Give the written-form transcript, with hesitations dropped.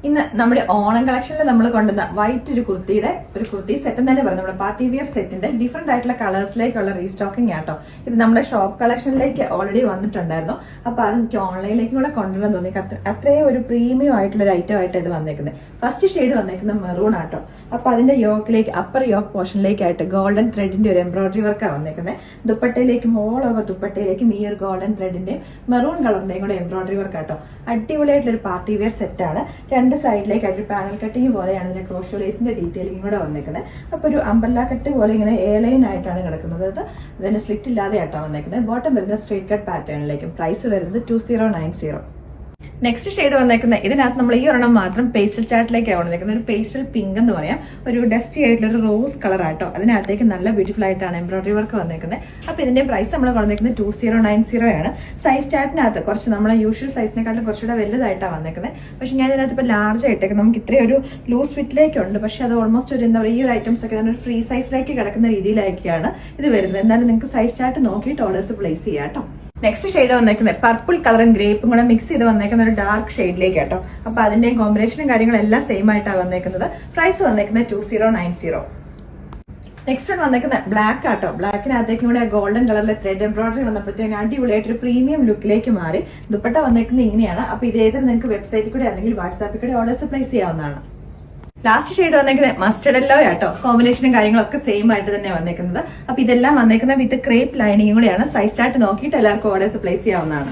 ഇന്ന് നമ്മുടെ ഓണം കളക്ഷനിൽ നമ്മൾ കൊണ്ടുവന്ന വൈറ്റ് ഒരു കുർത്തി സെറ്റ് എന്ന് തന്നെ പറയാം. നമ്മുടെ പാർട്ടി വിയർ സെറ്റിന്റെ ഡിഫറെന്റ് ആയിട്ടുള്ള കളേഴ്സിലേക്കുള്ള റീസ്റ്റോക്കിംഗ് ആട്ടോ. ഇത് നമ്മുടെ ഷോപ്പ് കളക്ഷനിലേക്ക് ഓൾറെഡി വന്നിട്ടുണ്ടായിരുന്നു. അപ്പൊ അത് എനിക്ക് ഓൺലൈനിലേക്കും കൂടെ കൊണ്ടുവരാൻ തോന്നി. അത്രയും ഒരു പ്രീമിയം ആയിട്ടുള്ള ഒരു ഐറ്റം ആയിട്ട് ഇത് വന്നേക്കുന്നത്. ഫസ്റ്റ് ഷെയ്ഡ് വന്നേക്കുന്നത് മെറൂൺ ആട്ടോ. അപ്പൊ അതിന്റെ യോക്കിലേക്ക് അപ്പർ യോക്ക് പോർഷനിലേക്കായിട്ട് ഗോൾഡൻ ത്രെഡിന്റെ ഒരു എംബ്രോയിഡറി വർക്കാണ് വന്നേക്കുന്നത്. ദുപ്പട്ടയിലേക്കും ഓൾ ഓവർ ദുപ്പട്ടയിലേക്കും ഈ ഒരു ഗോൾഡൻ ത്രെഡിന്റെയും മെറൂൺ കളറിന്റെയും കൂടെ എംബ്രോയിഡറി വർക്ക് ആട്ടോ. അടിപൊളിയായിട്ടുള്ള ഒരു പാർട്ടി വിയർ സെറ്റ് ആണ്. രണ്ട് സൈഡിലേക്ക് ഒരു പാനൽ കട്ടിങ് പോലെയാണ് ഇതിന്റെ ക്രോഷോ ലേസിന്റെ ഡീറ്റെയിലിംഗ് കൂടെ വന്നേക്കുന്നത്. അപ്പൊ ഒരു അമ്പല്ല കട്ട് പോലെ ഇങ്ങനെ എയർലൈൻ ആയിട്ടാണ് കിടക്കുന്നത്. ഇതിന് സ്ലിറ്റ് ഇല്ലാതെ ആയിട്ടാണ് വന്നേക്കുന്നത്. ബോട്ടം വരുന്നത് സ്ട്രേറ്റ് കട്ട് പാറ്റേണിലേക്കും. പ്രൈസ് വരുന്നത് 2090. നെക്സ്റ്റ് ഷെയ്ഡ് വന്നേക്കുന്നത് ഇതിനകത്ത് നമ്മൾ ഈ ഒരെണ്ണം മാത്രം പേസ്റ്റൽ ചാർട്ടിലേക്കാണ് വന്നേക്കുന്നത്. ഒരു പേസ്റ്റൽ പിങ്ക് എന്ന് പറയാം. ഒരു ഡസ്റ്റി ആയിട്ടുള്ള ഒരു റോസ് കളർ ആട്ടോ. അതിനകത്തേക്ക് നല്ല ബ്യൂട്ടിഫുൾ ആയിട്ടാണ് എംബ്രോയിഡറി വർക്ക് വന്നേക്കുന്നത്. അപ്പൊ ഇതിന്റെ പ്രൈസ് നമ്മൾ വന്നേക്കുന്നത് 2090 ആണ്. സൈസ് ചാർട്ടിനകത്ത് കുറച്ച് നമ്മളെ യൂഷ്വൽ സൈസിനെക്കാളും കുറച്ചുകൂടെ വലുതായിട്ടാണ് വന്നേക്കുന്നത്. പക്ഷെ ഞാൻ ഇതിനകത്ത് ഇപ്പോൾ ലാർജ് ആയിട്ടേക്ക് നമുക്ക് ഇത്രയും ഒരു ലൂസ് ഫിറ്റിലേക്കുണ്ട്. പക്ഷെ അത് ഓൾമോസ്റ്റ് ഒരു എന്താ പറയുക, ഈ ഒരു ഐറ്റംസ് ഒക്കെ ഒരു ഫ്രീ സൈസിലേക്ക് കിടക്കുന്ന രീതിയിലേക്കാണ് ഇത് വരുന്നത്. എന്നാലും നിങ്ങൾക്ക് സൈസ് ചാർട്ട് നോക്കിയിട്ട് ഓർഡേഴ്സ് പ്ലേസ് ചെയ്യാം കേട്ടോ. നെക്സ്റ്റ് ഷെയ്ഡ് വന്നേക്കുന്നത് പർപ്പിൾ കളറും ഗ്രേപ്പും കൂടെ മിക്സ് ചെയ്ത് വന്നേക്കുന്ന ഒരു ഡാർക്ക് ഷെയ്ഡിലേക്ക് കേട്ടോ. അപ്പൊ അതിന്റെയും കോമ്പിനേഷനും കാര്യങ്ങളെല്ലാം സെയിം ആയിട്ടാണ് വന്നേക്കുന്നത്. പ്രൈസ് വന്നേക്കുന്നത് 2090. നെക്സ്റ്റ് വൺ വന്നേക്കുന്നത് ബ്ലാക്ക് ആട്ടോ. ബ്ലാക്കിനകത്തേക്കും കൂടെ ഗോൾഡൻ കളറിലെ ത്രെഡ് എംബ്രോയിഡറി വന്നപ്പോഴത്തേക്കും അടിപൊളിയായിട്ടൊരു പ്രീമിയം ലുക്കിലേക്ക് മാറി. ദുപ്പട്ട വന്നേക്കുന്നത് ഇങ്ങനെയാണ്. അപ്പൊ ഇത് ഏതൊരു നിങ്ങൾക്ക് വെബ്സൈറ്റിൽ കൂടെ അല്ലെങ്കിൽ വാട്സാപ്പിൽ കൂടെ ഓർഡേഴ്സ് പ്ലേസ് ചെയ്യാവുന്നതാണ്. ലാസ്റ്റ് ഷെയ്ഡ് വന്നേക്കുന്നത് മസ്റ്റർഡ് യെല്ലോ ആട്ടോ. കോമ്പിനേഷനും കാര്യങ്ങളൊക്കെ സെയിം ആയിട്ട് തന്നെ വന്നേക്കുന്നത്. അപ്പൊ ഇതെല്ലാം വന്നേക്കുന്നത് വിത്ത് ക്രേപ്പ് ലൈനിങ്ങും കൂടെയാണ്. സൈസ് ചാർട്ട് നോക്കിയിട്ട് എല്ലാവർക്കും ഓർഡേഴ്സ് പ്ലേസ് ചെയ്യാവുന്നതാണ്.